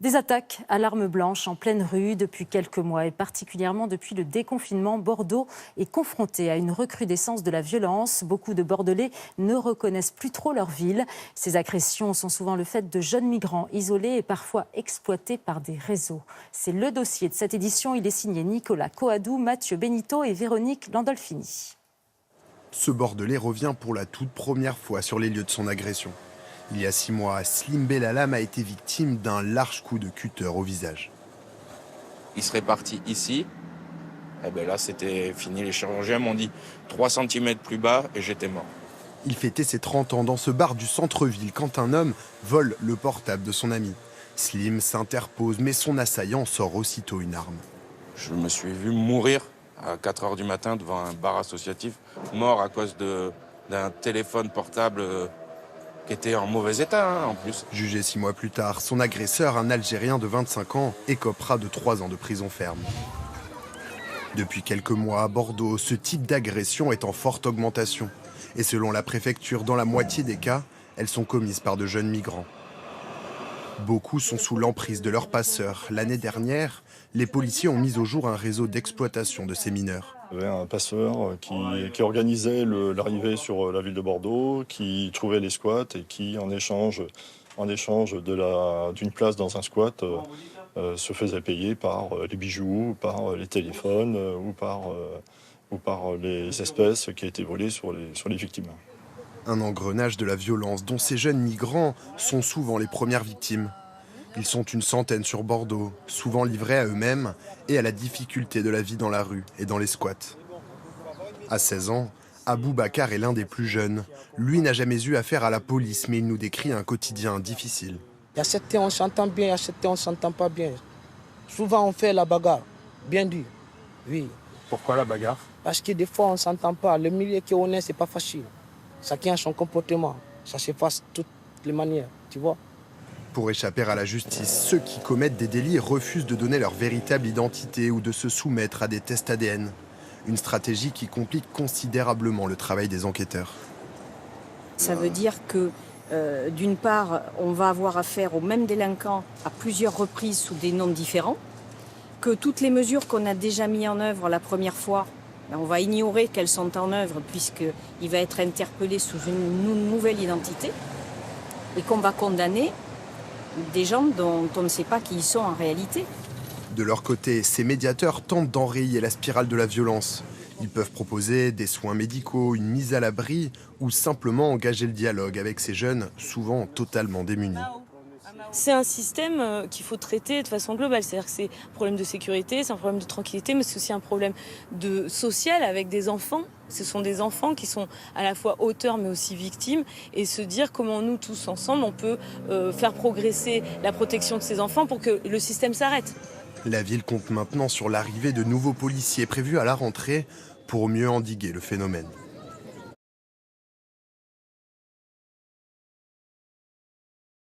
Des attaques à l'arme blanche en pleine rue depuis quelques mois et particulièrement depuis le déconfinement, Bordeaux est confronté à une recrudescence de la violence. Beaucoup de Bordelais ne reconnaissent plus trop leur ville. Ces agressions sont souvent le fait de jeunes migrants isolés et parfois exploités par des réseaux. C'est le dossier de cette édition. Il est signé Nicolas Coadou, Mathieu Benito et Véronique Landolfini. Ce Bordelais revient pour la toute première fois sur les lieux de son agression. Il y a 6 mois, Slim Bellalam a été victime d'un large coup de cutter au visage. Il serait parti ici. Et bien là, c'était fini. Les chirurgiens m'ont dit 3 cm plus bas et j'étais mort. Il fêtait ses 30 ans dans ce bar du centre-ville quand un homme vole le portable de son ami. Slim s'interpose, mais son assaillant sort aussitôt une arme. Je me suis vu mourir à 4 h du matin devant un bar associatif, mort à cause d'un téléphone portable qui était en mauvais état en plus. Jugé 6 mois plus tard, son agresseur, un Algérien de 25 ans, écopera de 3 ans de prison ferme. Depuis quelques mois à Bordeaux, ce type d'agression est en forte augmentation. Et selon la préfecture, dans la moitié des cas, elles sont commises par de jeunes migrants. Beaucoup sont sous l'emprise de leurs passeurs. L'année dernière, les policiers ont mis au jour un réseau d'exploitation de ces mineurs. Il y avait un passeur qui organisait l'arrivée sur la ville de Bordeaux, qui trouvait les squats et qui, en échange d'une place dans un squat, se faisait payer par les bijoux, par les téléphones ou par les espèces qui étaient volées sur les victimes. Un engrenage de la violence dont ces jeunes migrants sont souvent les premières victimes. Ils sont une centaine sur Bordeaux, souvent livrés à eux-mêmes et à la difficulté de la vie dans la rue et dans les squats. À 16 ans, Abou Bakar est l'un des plus jeunes. Lui n'a jamais eu affaire à la police, mais il nous décrit un quotidien difficile. Il y a certains on s'entend bien, il y a certains on s'entend pas bien. Souvent on fait la bagarre, bien dur, oui. Pourquoi la bagarre? Parce que des fois on s'entend pas. Le milieu qu'on est, c'est pas facile. Chacun a son comportement, ça se passe de toutes les manières, tu vois. Pour échapper à la justice, ceux qui commettent des délits refusent de donner leur véritable identité ou de se soumettre à des tests ADN. Une stratégie qui complique considérablement le travail des enquêteurs. Ça veut dire que, d'une part, on va avoir affaire aux mêmes délinquants à plusieurs reprises sous des noms différents, que toutes les mesures qu'on a déjà mises en œuvre la première fois, on va ignorer qu'elles sont en œuvre puisqu'il va être interpellé sous une nouvelle identité et qu'on va condamner des gens dont on ne sait pas qui ils sont en réalité. De leur côté, ces médiateurs tentent d'enrayer la spirale de la violence. Ils peuvent proposer des soins médicaux, une mise à l'abri ou simplement engager le dialogue avec ces jeunes, souvent totalement démunis. C'est un système qu'il faut traiter de façon globale. C'est-à-dire que c'est un problème de sécurité, c'est un problème de tranquillité, mais c'est aussi un problème social avec des enfants. Ce sont des enfants qui sont à la fois auteurs mais aussi victimes. Et se dire comment nous tous ensemble on peut faire progresser la protection de ces enfants pour que le système s'arrête. La ville compte maintenant sur l'arrivée de nouveaux policiers prévus à la rentrée pour mieux endiguer le phénomène.